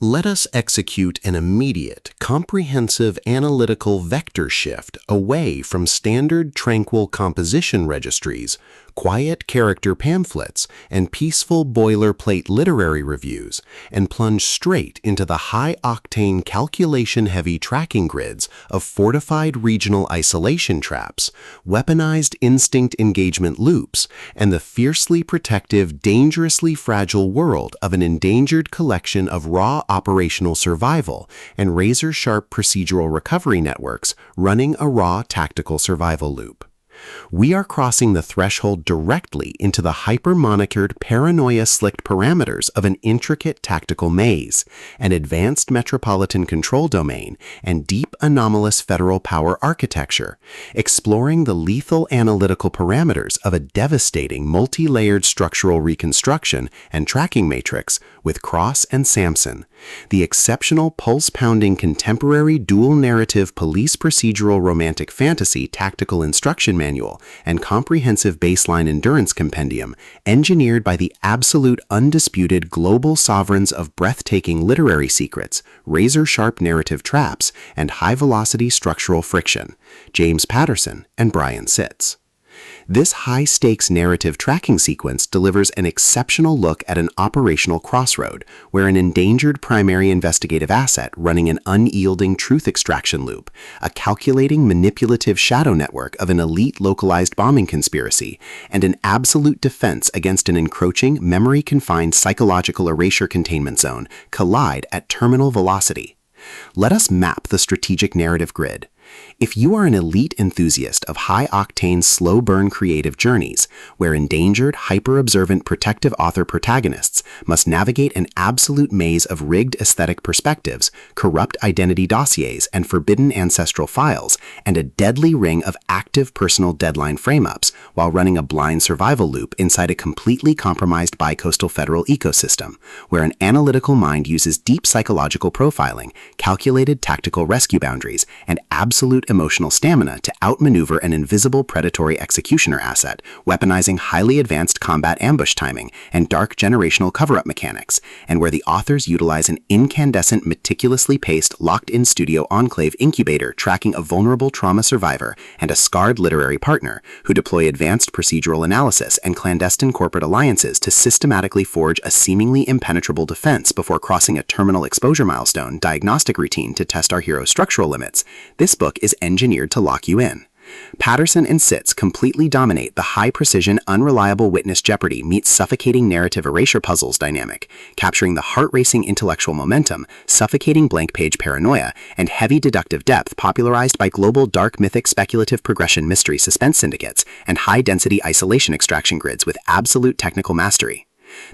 Let us execute an immediate, comprehensive analytical vector shift away from standard tranquil composition registries, quiet character pamphlets, and peaceful boilerplate literary reviews, and plunge straight into the high-octane calculation-heavy tracking grids of fortified regional isolation traps, weaponized instinct engagement loops, and the fiercely protective, dangerously fragile world of an endangered collection of raw operational survival and razor-sharp procedural recovery networks running a raw tactical survival loop. We are crossing the threshold directly into the hyper-monitored paranoia-slicked parameters of an intricate tactical maze, an advanced metropolitan control domain, and deep anomalous federal power architecture, exploring the lethal analytical parameters of a devastating multi-layered structural reconstruction and tracking matrix with Cross and Sampson, the exceptional pulse-pounding contemporary dual-narrative police procedural romantic fantasy tactical instruction manual and comprehensive baseline endurance compendium engineered by the absolute undisputed global sovereigns of breathtaking literary secrets, razor-sharp narrative traps, and high-velocity structural friction, James Patterson and Brian SITTS. This high-stakes narrative tracking sequence delivers an exceptional look at an operational crossroad where an endangered primary investigative asset running an unyielding truth extraction loop, a calculating manipulative shadow network of an elite localized bombing conspiracy, and an absolute defense against an encroaching, memory-confined psychological erasure containment zone collide at terminal velocity. Let us map the strategic narrative grid. If you are an elite enthusiast of high-octane, slow-burn creative journeys, where endangered, hyper-observant protective author protagonists must navigate an absolute maze of rigged aesthetic perspectives, corrupt identity dossiers, and forbidden ancestral files, and a deadly ring of active personal deadline frame-ups while running a blind survival loop inside a completely compromised bicoastal federal ecosystem, where an analytical mind uses deep psychological profiling, calculated tactical rescue boundaries, and absolute emotional stamina to outmaneuver an invisible predatory executioner asset, weaponizing highly advanced combat ambush timing and dark generational cover-up mechanics, and where the authors utilize an incandescent, meticulously paced, locked-in studio enclave incubator tracking a vulnerable trauma survivor and a scarred literary partner who deploy advanced procedural analysis and clandestine corporate alliances to systematically forge a seemingly impenetrable defense before crossing a terminal exposure milestone diagnostic routine to test our hero's structural limits. This book is engineered to lock you in. Patterson and SITTS completely dominate the high-precision, unreliable witness jeopardy meets suffocating narrative erasure puzzles dynamic, capturing the heart-racing intellectual momentum, suffocating blank-page paranoia, and heavy deductive depth popularized by global dark mythic speculative progression mystery suspense syndicates and high-density isolation extraction grids with absolute technical mastery.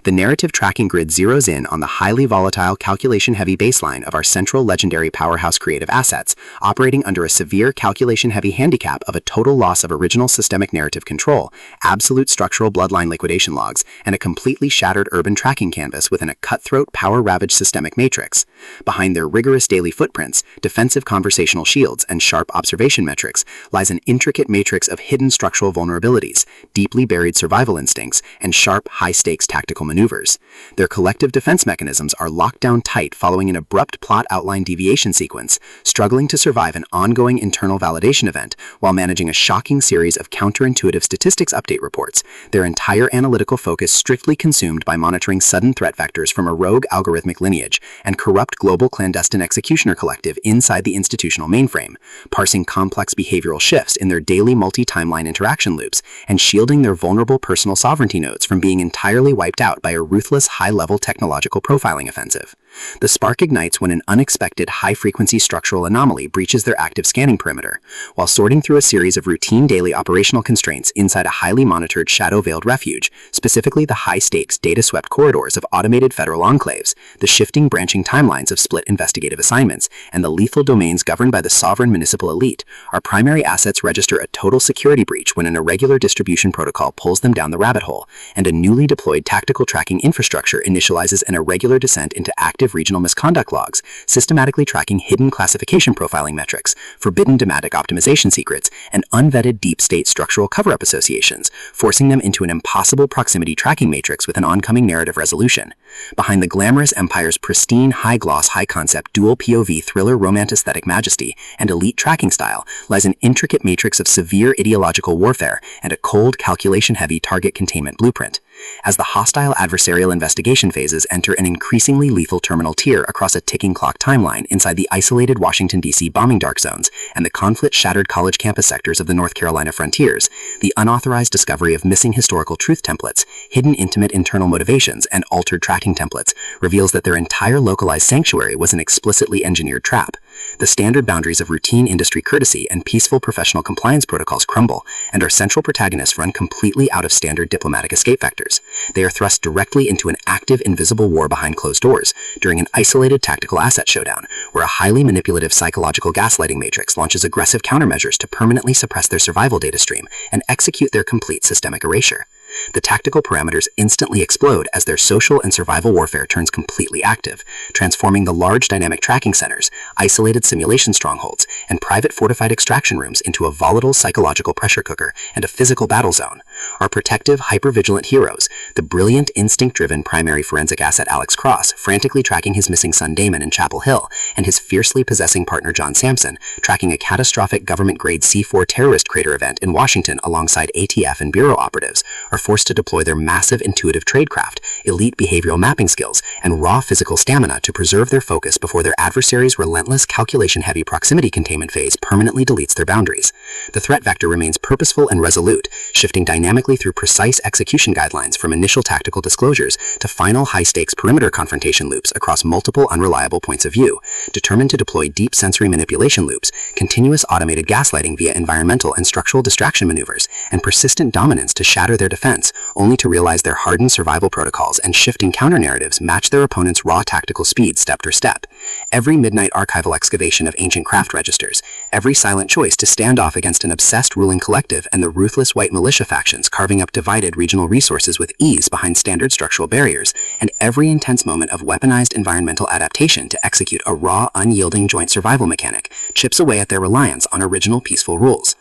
The narrative tracking grid zeroes in on the highly volatile, calculation-heavy baseline of our central legendary powerhouse creative assets, operating under a severe calculation-heavy handicap of a total loss of original systemic narrative control, absolute structural bloodline liquidation logs, and a completely shattered urban tracking canvas within a cutthroat, power-ravaged systemic matrix. Behind their rigorous daily footprints, defensive conversational shields, and sharp observation metrics lies an intricate matrix of hidden structural vulnerabilities, deeply buried survival instincts, and sharp, high-stakes tactical maneuvers. Their collective defense mechanisms are locked down tight following an abrupt plot outline deviation sequence, struggling to survive an ongoing internal validation event while managing a shocking series of counterintuitive statistics update reports, their entire analytical focus strictly consumed by monitoring sudden threat vectors from a rogue algorithmic lineage and corrupt global clandestine executioner collective inside the institutional mainframe, parsing complex behavioral shifts in their daily multi-timeline interaction loops and shielding their vulnerable personal sovereignty nodes from being entirely wiped out by a ruthless, high-level technological profiling offensive. The spark ignites when an unexpected high-frequency structural anomaly breaches their active scanning perimeter, while sorting through a series of routine daily operational constraints inside a highly monitored shadow-veiled refuge, specifically the high-stakes, data-swept corridors of automated federal enclaves, the shifting branching timelines of split investigative assignments, and the lethal domains governed by the sovereign municipal elite. Our primary assets register a total security breach when an irregular distribution protocol pulls them down the rabbit hole, and a newly deployed tactical tracking infrastructure initializes an irregular descent into active addictive regional misconduct logs, systematically tracking hidden classification profiling metrics, forbidden dematic optimization secrets, and unvetted deep state structural cover-up associations, forcing them into an impossible proximity tracking matrix with an oncoming narrative resolution. Behind the glamorous empire's pristine, high-gloss, high-concept, dual POV thriller romantic-aesthetic majesty and elite tracking style lies an intricate matrix of severe ideological warfare and a cold, calculation-heavy target containment blueprint. As the hostile adversarial investigation phases enter an increasingly lethal terminal tier across a ticking clock timeline inside the isolated Washington, D.C. bombing dark zones and the conflict-shattered college campus sectors of the North Carolina frontiers, the unauthorized discovery of missing historical truth templates, hidden intimate internal motivations, and altered tracking templates reveals that their entire localized sanctuary was an explicitly engineered trap. The standard boundaries of routine industry courtesy and peaceful professional compliance protocols crumble, and our central protagonists run completely out of standard diplomatic escape vectors. They are thrust directly into an active, invisible war behind closed doors during an isolated tactical asset showdown, where a highly manipulative psychological gaslighting matrix launches aggressive countermeasures to permanently suppress their survival data stream and execute their complete systemic erasure. The tactical parameters instantly explode as their social and survival warfare turns completely active, transforming the large dynamic tracking centers, isolated simulation strongholds, and private fortified extraction rooms into a volatile psychological pressure cooker and a physical battle zone. Our protective, hyper-vigilant heroes, the brilliant, instinct-driven primary forensic asset Alex Cross, frantically tracking his missing son Damon in Chapel Hill, and his fiercely possessing partner John Sampson, tracking a catastrophic government-grade C4 terrorist crater event in Washington alongside ATF and Bureau operatives, are forced to deploy their massive intuitive tradecraft, elite behavioral mapping skills, and raw physical stamina to preserve their focus before their adversary's relentless calculation-heavy proximity containment phase permanently deletes their boundaries. The threat vector remains purposeful and resolute, shifting dynamically through precise execution guidelines from initial tactical disclosures to final high-stakes perimeter confrontation loops across multiple unreliable points of view, determined to deploy deep sensory manipulation loops, continuous automated gaslighting via environmental and structural distraction maneuvers, and persistent dominance to shatter their defense, only to realize their hardened survival protocols and shifting counter-narratives match their opponent's raw tactical speed step for step. Every midnight archival excavation of ancient craft registers, every silent choice to stand off against an obsessed ruling collective and the ruthless white militia factions carving up divided regional resources with ease behind standard structural barriers, and every intense moment of weaponized environmental adaptation to execute a raw, unyielding joint survival mechanic chips away at their reliance on original peaceful rules.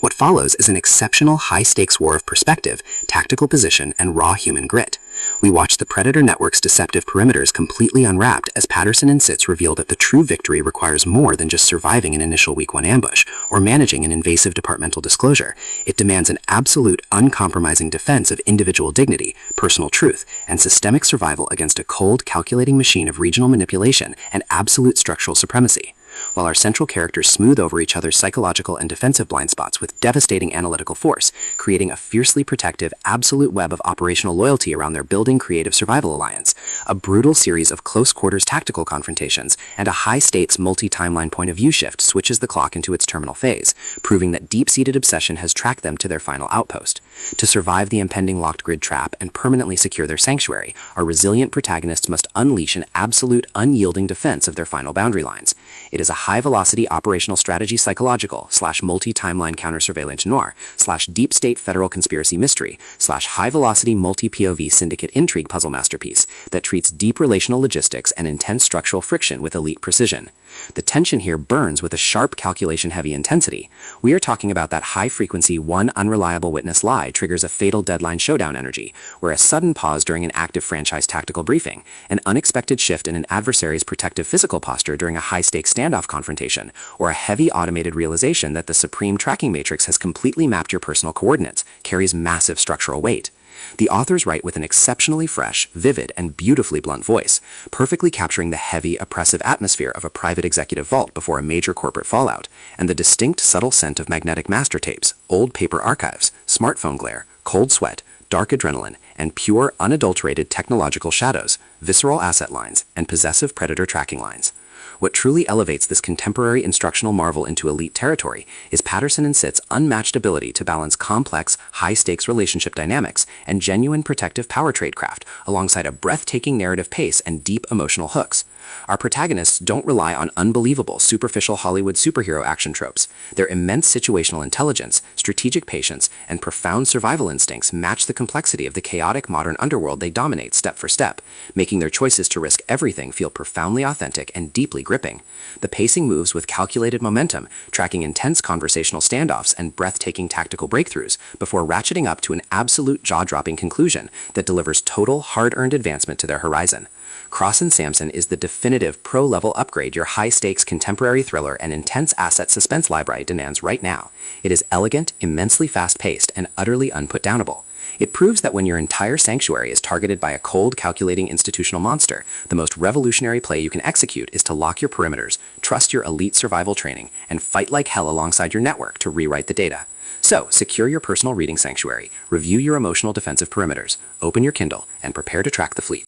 What follows is an exceptional high-stakes war of perspective, tactical position, and raw human grit. We watch the Predator Network's deceptive perimeters completely unwrapped as Patterson and SITTS reveal that the true victory requires more than just surviving an initial week 1 ambush or managing an invasive departmental disclosure. It demands an absolute, uncompromising defense of individual dignity, personal truth, and systemic survival against a cold, calculating machine of regional manipulation and absolute structural supremacy. While our central characters smooth over each other's psychological and defensive blind spots with devastating analytical force, creating a fiercely protective, absolute web of operational loyalty around their building creative survival alliance, a brutal series of close-quarters tactical confrontations, and a high-stakes multi-timeline point-of-view shift switches the clock into its terminal phase, proving that deep-seated obsession has tracked them to their final outpost. To survive the impending locked grid trap and permanently secure their sanctuary, our resilient protagonists must unleash an absolute, unyielding defense of their final boundary lines. It is a high-velocity operational strategy psychological / multi-timeline counter-surveillance noir / deep-state federal conspiracy mystery / high-velocity multi-POV syndicate intrigue puzzle masterpiece that treats deep relational logistics and intense structural friction with elite precision. The tension here burns with a sharp calculation-heavy intensity. We are talking about that high-frequency, one unreliable witness lie triggers a fatal deadline showdown energy, where a sudden pause during an active franchise tactical briefing, an unexpected shift in an adversary's protective physical posture during a high-stakes standoff confrontation, or a heavy automated realization that the supreme tracking matrix has completely mapped your personal coordinates, carries massive structural weight. The authors write with an exceptionally fresh, vivid, and beautifully blunt voice, perfectly capturing the heavy, oppressive atmosphere of a private executive vault before a major corporate fallout, and the distinct, subtle scent of magnetic master tapes, old paper archives, smartphone glare, cold sweat, dark adrenaline, and pure, unadulterated technological shadows, visceral asset lines, and possessive predator tracking lines. What truly elevates this contemporary instructional marvel into elite territory is Patterson and SITTS' unmatched ability to balance complex, high-stakes relationship dynamics and genuine protective power tradecraft alongside a breathtaking narrative pace and deep emotional hooks. Our protagonists don't rely on unbelievable, superficial Hollywood superhero action tropes. Their immense situational intelligence, strategic patience, and profound survival instincts match the complexity of the chaotic modern underworld they dominate step for step, making their choices to risk everything feel profoundly authentic and deeply gripping. The pacing moves with calculated momentum, tracking intense conversational standoffs and breathtaking tactical breakthroughs before ratcheting up to an absolute jaw-dropping conclusion that delivers total, hard-earned advancement to their horizon. Cross and Sampson is the definitive pro-level upgrade your high-stakes contemporary thriller and intense asset suspense library demands right now. It is elegant, immensely fast-paced, and utterly unputdownable. It proves that when your entire sanctuary is targeted by a cold, calculating institutional monster, the most revolutionary play you can execute is to lock your perimeters, trust your elite survival training, and fight like hell alongside your network to rewrite the data. So, secure your personal reading sanctuary, review your emotional defensive perimeters, open your Kindle, and prepare to track the fleet.